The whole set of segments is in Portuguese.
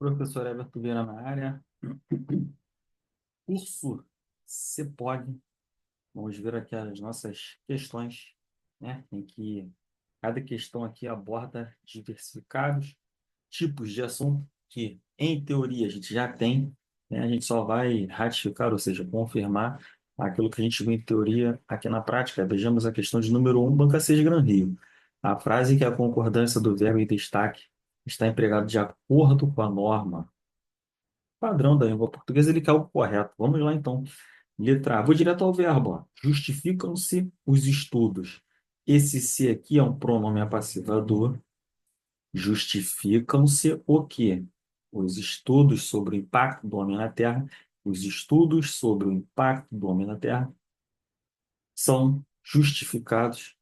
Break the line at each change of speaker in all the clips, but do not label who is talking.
Professor Everton Vieira na área. Curso CPOG. Vamos ver aqui as nossas questões, né? Em que cada questão aqui aborda diversificados tipos de assunto que, em teoria, a gente já tem, né? A gente só vai ratificar, ou seja, confirmar aquilo que a gente viu em teoria aqui na prática. Vejamos a questão de número um, Banca 6 Gran Rio. A frase que a concordância do verbo em destaque está empregado de acordo com a norma padrão da língua portuguesa, ele quer o correto. Vamos lá, então. Letra A. Vou direto ao verbo. Ó. Justificam-se os estudos. Esse se aqui é um pronome apassivador. Justificam-se o quê? Os estudos sobre o impacto do homem na Terra. Os estudos sobre o impacto do homem na Terra são justificados.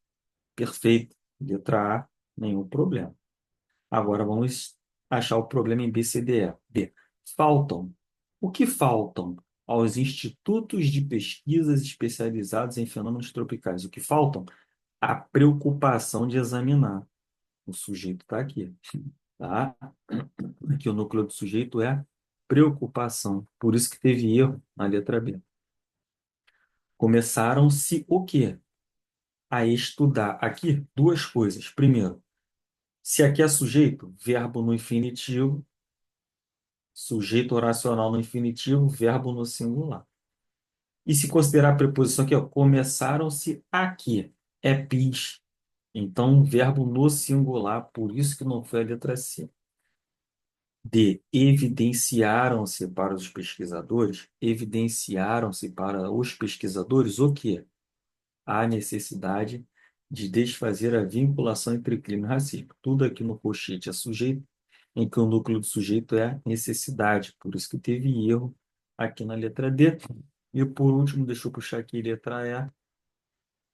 Perfeito. Letra A, nenhum problema. Agora vamos achar o problema em B, C, D, E. B. Faltam. O que faltam aos institutos de pesquisas especializados em fenômenos tropicais? O que faltam? A preocupação de examinar. O sujeito está aqui, tá? Aqui o núcleo do sujeito é preocupação. Por isso que teve erro na letra B. Começaram-se o quê? A estudar. Aqui, duas coisas. Primeiro, se aqui é sujeito, verbo no infinitivo, sujeito oracional no infinitivo, verbo no singular. E se considerar a preposição aqui, ó, começaram-se aqui, é pis. Então, verbo no singular, por isso que não foi a letra C. D. Evidenciaram-se para os pesquisadores, evidenciaram-se para os pesquisadores o quê? A necessidade de desfazer a vinculação entre crime e racismo. Tudo aqui no colchete é sujeito, em que o núcleo do sujeito é necessidade. Por isso que teve erro aqui na letra D. E por último, deixa eu puxar aqui letra E.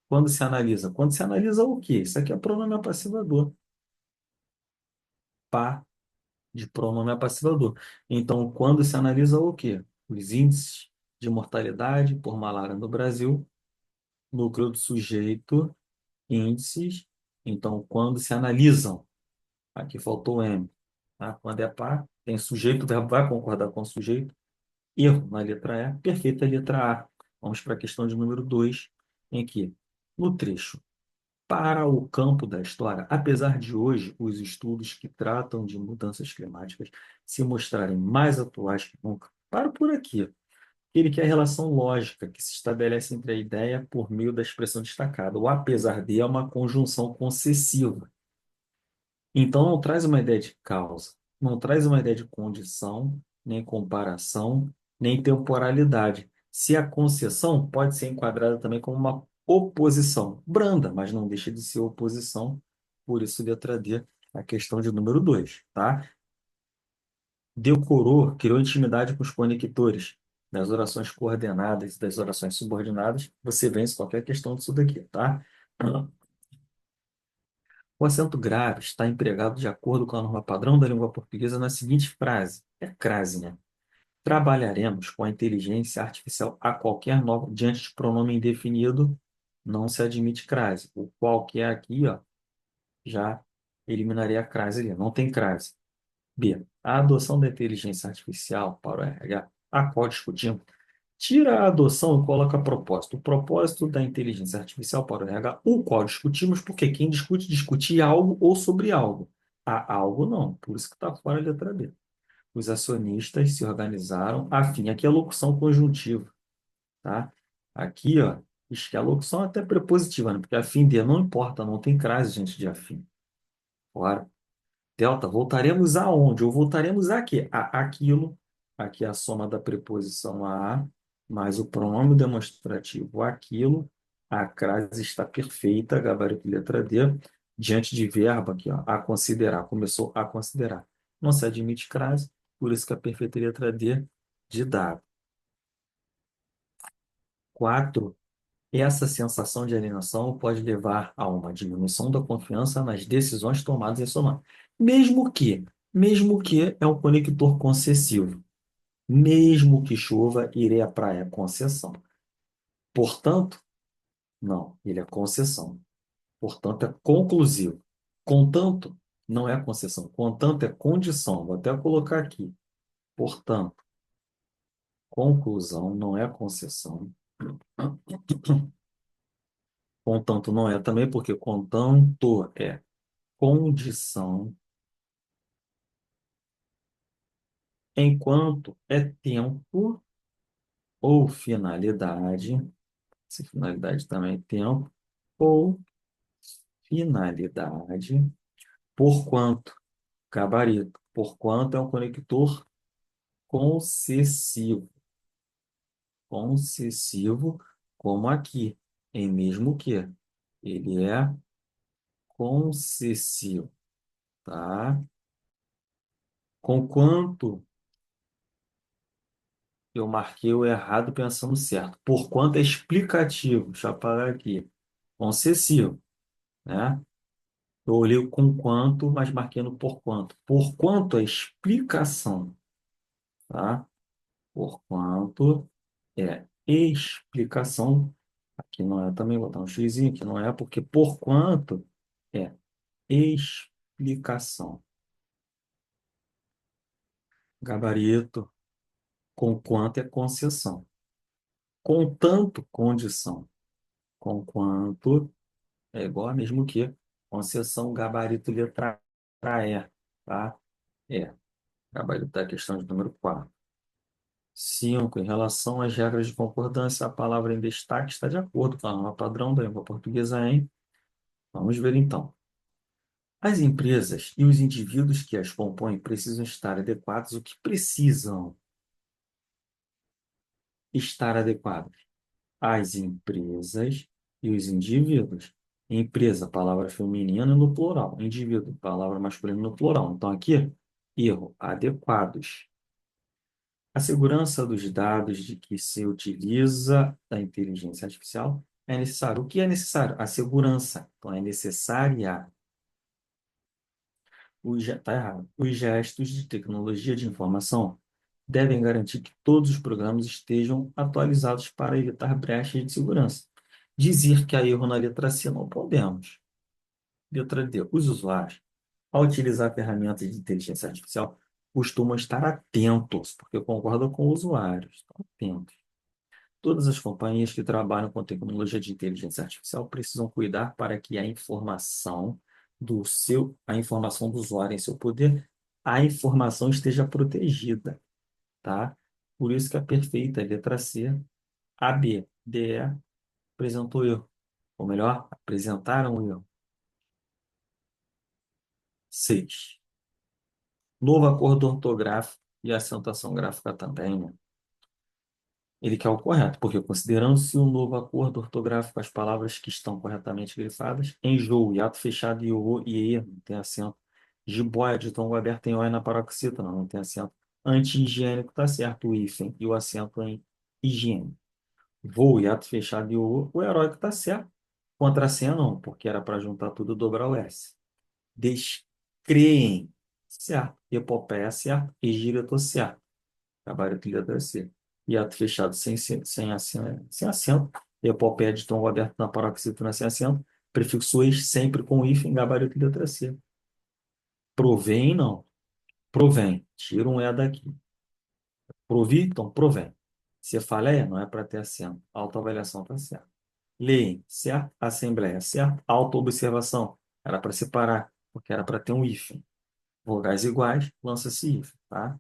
Quando se analisa? Quando se analisa o quê? Isso aqui é pronome apassivador. Pá de pronome apassivador. Então, quando se analisa o quê? Os índices de mortalidade por malária no Brasil, núcleo do sujeito, índices. Então, quando se analisam, aqui faltou o M, tá? Quando é par, tem sujeito, o verbo vai concordar com o sujeito. Erro na letra E, perfeita letra A. Vamos para a questão de número 2, em que, no trecho, para o campo da história, apesar de hoje os estudos que tratam de mudanças climáticas se mostrarem mais atuais que nunca, paro por aqui. Ele quer a relação lógica que se estabelece entre a ideia por meio da expressão destacada. O apesar de é uma conjunção concessiva. Então, não traz uma ideia de causa, não traz uma ideia de condição, nem comparação, nem temporalidade. Se a concessão pode ser enquadrada também como uma oposição, branda, mas não deixa de ser oposição, por isso letra D, a questão de número 2, tá? Decorou, criou intimidade com os conectores das orações coordenadas e das orações subordinadas, você vence qualquer questão disso daqui, tá? O acento grave está empregado de acordo com a norma padrão da língua portuguesa na seguinte frase. É crase, né? Trabalharemos com a inteligência artificial a qualquer nova diante de pronome indefinido, não se admite crase. O qualquer aqui, ó, já eliminaria a crase ali. Não tem crase. B. A adoção da inteligência artificial para o RH, a qual discutimos, tira a adoção e coloca propósito. O propósito da inteligência artificial para o RH, o qual discutimos, porque quem discute, discute algo ou sobre algo. A algo não, por isso que está fora a letra B. Os acionistas se organizaram afim. Aqui é a locução conjuntiva, tá? Aqui, ó, diz que a locução é até prepositiva, né? Porque afim de não importa, não tem crase diante de afim. Fora. Delta, voltaremos aonde? Ou voltaremos a quê? A aquilo. Aqui é a soma da preposição a, mais o pronome demonstrativo aquilo. A crase está perfeita, gabarito letra D, diante de verbo aqui, ó, a considerar. Começou a considerar. Não se admite crase, por isso que a perfeita letra D de dado. 4. Essa sensação de alienação pode levar a uma diminuição da confiança nas decisões tomadas em sua mão. Mesmo que é um conector concessivo. Mesmo que chova, irei à praia. Concessão. Portanto, não, ele é concessão. Portanto, é conclusivo. Contanto, Não é concessão. Contanto é condição. Vou até colocar aqui. Portanto, conclusão não é concessão. Contanto não é também, porque contanto é condição, enquanto é tempo ou finalidade. Se finalidade também é tempo ou finalidade. Porquanto, gabarito. Porquanto é um conector concessivo. Concessivo, como aqui, em mesmo que. Ele é concessivo, tá? Conquanto eu marquei o errado pensando certo. Porquanto é explicativo. Deixa eu parar aqui. Concessivo, né? Eu olhei o com quanto, mas marquei no por quanto. Por quanto é explicação, tá? Por quanto é explicação. Aqui não é também, vou botar um xizinho, aqui não é, porque por quanto é explicação. Gabarito, com quanto é concessão. Com tanto, condição. Com quanto é igual a mesmo que concessão, gabarito, letra E, tá? É, gabarito da questão de número 4. 5. Em relação às regras de concordância, a palavra em destaque está de acordo com a norma padrão da língua portuguesa em. Vamos ver então. As empresas e os indivíduos que as compõem precisam estar adequados. O que precisam estar adequados? As empresas e os indivíduos. Empresa, palavra feminina no plural. Indivíduo, palavra masculina no plural. Então, aqui, erro, adequados. A segurança dos dados de que se utiliza a inteligência artificial é necessário. O que é necessário? A segurança. Então, é necessária. Tá errado. Os gestos de tecnologia de informação devem garantir que todos os programas estejam atualizados para evitar brechas de segurança. Dizer que há erro na letra C não podemos. Letra D. Os usuários, ao utilizar ferramentas de inteligência artificial, costumam estar atentos, porque concordam com os usuários. Estão atentos. Todas as companhias que trabalham com tecnologia de inteligência artificial precisam cuidar para que a informação do usuário em seu poder, a informação esteja protegida, tá? Por isso que a perfeita é letra C, A, B, D, E apresentou erro. Ou melhor, apresentaram o erro. 6. Novo acordo ortográfico e acentuação gráfica também, né? Ele quer o correto, porque considerando-se um novo acordo ortográfico, as palavras que estão corretamente grifadas, enjoo, hiato fechado, iô e erro, não tem acento. Jiboia, de tom aberto, tem oi na paroxítona, não tem acento. Anti-higiênico, tá certo, o hífen e o acento em higiene. Voo, hiato fechado, iô, o heróico tá certo. Contracenho não, porque era para juntar tudo e dobrar o S. Descreem, certo. Epopeia, certo. Egília, tô certo. Gabarito letra C. Hiato fechado sem acento. Sem acento. Epopeia de tom aberto na paroxítona sem acento. Prefixo ex sempre com hífen. Gabarito letra C. Provém, não. Provém. Tira um E daqui. Provi, então provém. Cefaleia não é para ter acento. Autoavaliação está certo. Leem, certo? Assembleia, certo? Autoobservação. Era para separar, porque era para ter um hífen. Vogais iguais, lança-se hífen, tá?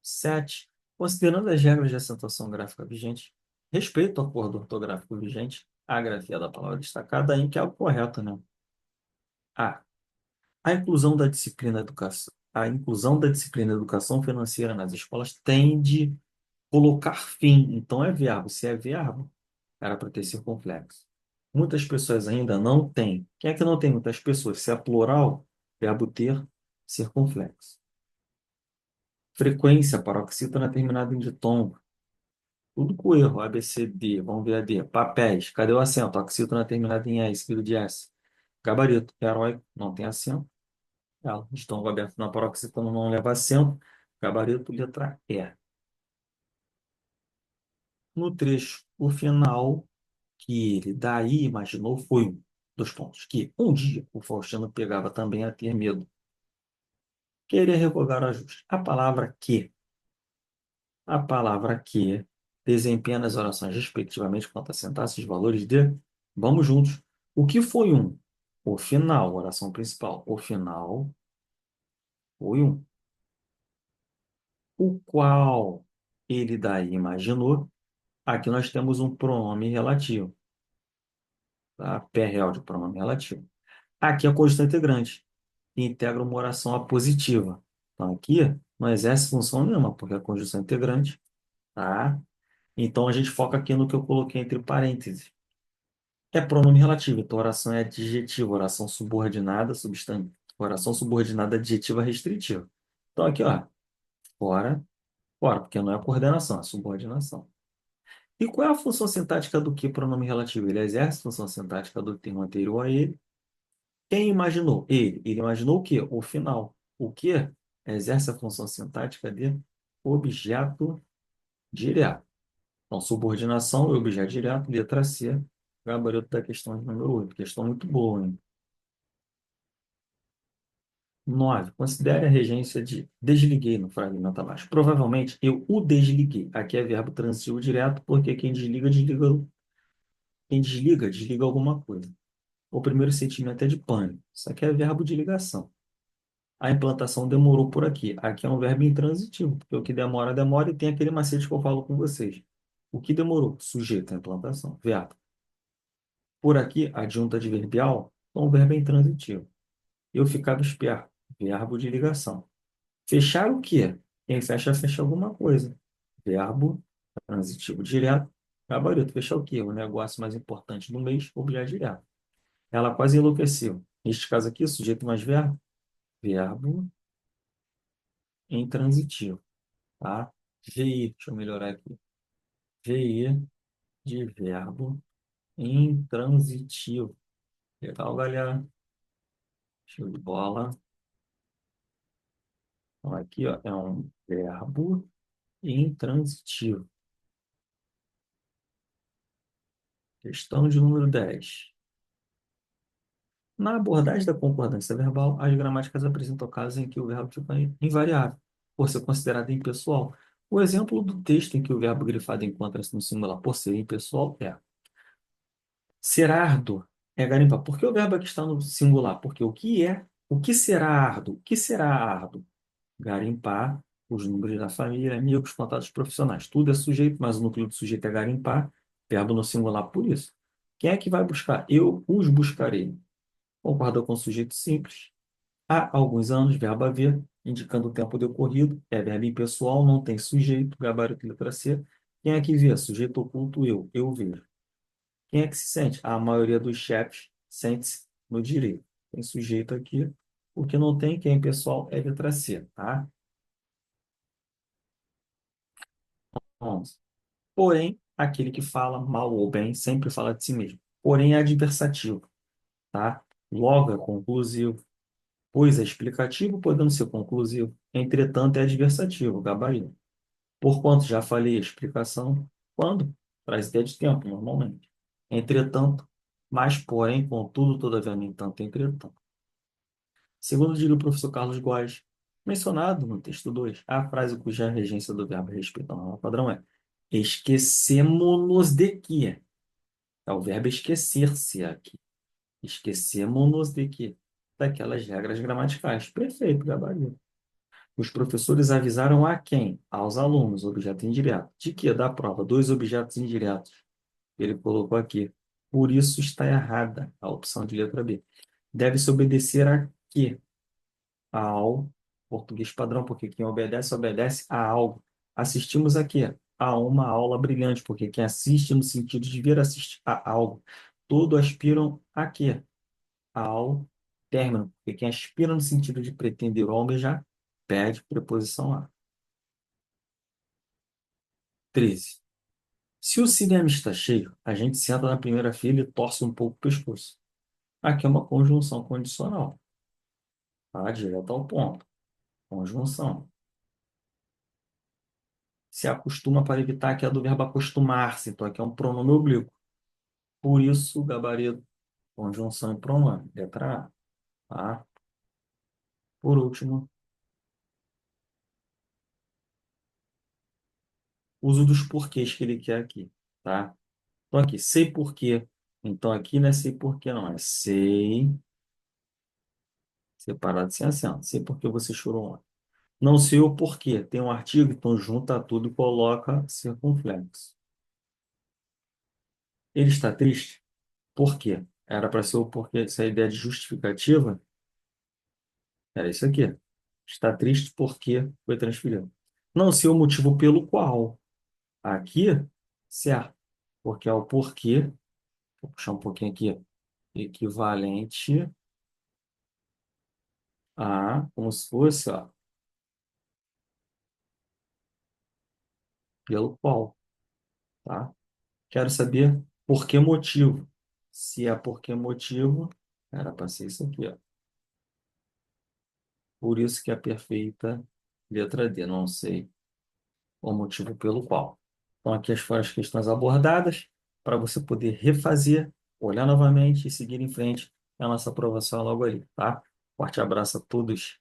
7. Considerando as regras de acentuação gráfica vigentes, respeito ao acordo ortográfico vigente, a grafia da palavra destacada em que é o correto, né? A. A inclusão da disciplina educação, a inclusão da disciplina educação financeira nas escolas tende a colocar fim. Então é verbo. Se é verbo, era para ter circunflexo. Muitas pessoas ainda não têm. Quem é que não tem muitas pessoas? Se é plural, verbo ter, circunflexo. Frequência, paroxítona terminada em ditongo. Tudo com erro. A, B, C, D. Vamos ver a D. Papéis. Cadê o acento? Oxítona terminada em S, seguido de S. Gabarito. Herói. Não tem acento. Ela. Estômago aberto na paroxítona não leva acento. Gabarito, letra E. No trecho, o final que ele daí imaginou foi um. Dos pontos. Que um dia o Faustino pegava também a ter medo. Queria revogar o ajuste. A palavra que desempenha nas orações, respectivamente, quanto a sentar-se os valores de. Vamos juntos. O que foi um? O final, oração principal. O final foi um. O qual ele daí imaginou. Aqui nós temos um pronome relativo. Tá? Pé real de pronome relativo. Aqui é a conjunção integrante, que integra uma oração apositiva. Então, aqui não exerce função nenhuma, porque é a conjunção integrante. Tá? Então, a gente foca aqui no que eu coloquei entre parênteses. É pronome relativo, então oração é adjetiva, oração subordinada, substantivo. Oração subordinada adjetiva restritiva. Então, aqui, ó, fora, fora, porque não é coordenação, é subordinação. E qual é a função sintática do que pronome relativo? Ele exerce a função sintática do termo anterior a ele. Quem imaginou? Ele. Ele imaginou o quê? O final. O que exerce a função sintática de objeto direto. Então, subordinação e objeto direto, letra C, gabarito da questão de número 8. Questão muito boa, hein? 9. Considere a regência de desliguei no fragmento abaixo. Provavelmente eu o desliguei. Aqui é verbo transitivo direto, porque quem desliga, desliga. Quem desliga, desliga alguma coisa. O primeiro sentimento é de pânico. Isso aqui é verbo de ligação. A implantação demorou por aqui. Aqui é um verbo intransitivo, porque o que demora, demora, e tem aquele macete que eu falo com vocês. O que demorou? Sujeito à implantação. Verbo. Por aqui, adjunta adverbial, então o verbo é intransitivo. Eu ficava esperto. Verbo de ligação. Fechar o quê? Quem fecha, fecha alguma coisa. Verbo transitivo direto. Gabarito. Fechar o quê? O negócio mais importante do mês, objeto direto. Ela quase enlouqueceu. Neste caso aqui, sujeito mais verbo. Verbo intransitivo. Tá? VI, deixa eu melhorar aqui. VI de verbo intransitivo. Legal, galera? Show de bola. Então, aqui, ó, é um verbo intransitivo. Questão de número 10. Na abordagem da concordância verbal, as gramáticas apresentam casos em que o verbo fica invariável, por ser considerado impessoal. O exemplo do texto em que o verbo grifado encontra-se no singular por ser impessoal é ser árduo é garimpar. Por que o verbo aqui está no singular? Porque o que será árduo? O que será árduo? Garimpar os números da família, amigos, contatos profissionais. Tudo é sujeito, mas o núcleo do sujeito é garimpar, verbo no singular por isso. Quem é que vai buscar? Eu os buscarei. Concorda com o sujeito simples. Há alguns anos, verbo haver, indicando o tempo decorrido, é verbo impessoal, não tem sujeito, gabarito letra C. Quem é que vê? Sujeito oculto eu vejo. Quem é que se sente? A maioria dos chefes sente-se no direito. Tem sujeito aqui. O que não tem, quem é pessoal, é letra C, tá? 11. Porém, aquele que fala mal ou bem sempre fala de si mesmo. Porém, é adversativo, tá? Logo é conclusivo. Pois é explicativo, podendo ser conclusivo. Entretanto, é adversativo, gabarito. Porquanto já falei a explicação, quando? Traz ideia de tempo, normalmente. Entretanto, mas, porém, contudo, todavia, nem tanto, entretanto. Segundo diria o professor Carlos Góes, mencionado no texto 2, a frase cuja regência do verbo respeita a norma padrão é esquecemo-nos de que. É o verbo esquecer-se aqui. Esquecemo-nos de que? Daquelas regras gramaticais. Perfeito, gabarito. Os professores avisaram a quem? Aos alunos, objeto indireto. De que? Da prova. Dois objetos indiretos. Ele colocou aqui. Por isso está errada a opção de letra B. Deve-se obedecer a quê? Ao português padrão, porque quem obedece, obedece a algo. Assistimos aqui a uma aula brilhante, porque quem assiste no sentido de ver assiste a algo. Todos aspiram a quê? Ao término, porque quem aspira no sentido de pretender ou almejar, pede preposição a. 13. Se o cinema está cheio, a gente senta na primeira fila e torce um pouco o pescoço. Aqui é uma conjunção condicional, tá? Direto ao ponto. Conjunção. Se acostuma para evitar que é do verbo acostumar-se. Então, aqui é um pronome oblíquo. Por isso, gabarito, Conjunção e pronome. Letra A. Tá? Por último, uso dos porquês que ele quer aqui. Tá? Então, aqui, sei por quê. Então, aqui não é sei por quê, não. É sei, separado sem acento. Sei por que você chorou ontem. Não sei o porquê. Tem um artigo, então junta tudo e coloca circunflexo. Ele está triste? Por quê? Era para ser o porquê, essa ideia de justificativa. Era isso aqui. Está triste porque foi transferido. Não sei o motivo pelo qual. Aqui, certo. Porque é o porquê. Vou puxar um pouquinho aqui. Equivalente a, como se fosse, ó, pelo qual, tá? Quero saber por que motivo. Se é por que motivo, era para ser isso aqui, ó. Por isso que é a perfeita letra D. Não sei o motivo pelo qual. Então, aqui foram as questões abordadas para você poder refazer, olhar novamente e seguir em frente. A nossa aprovação é logo ali, tá? Forte abraço a todos.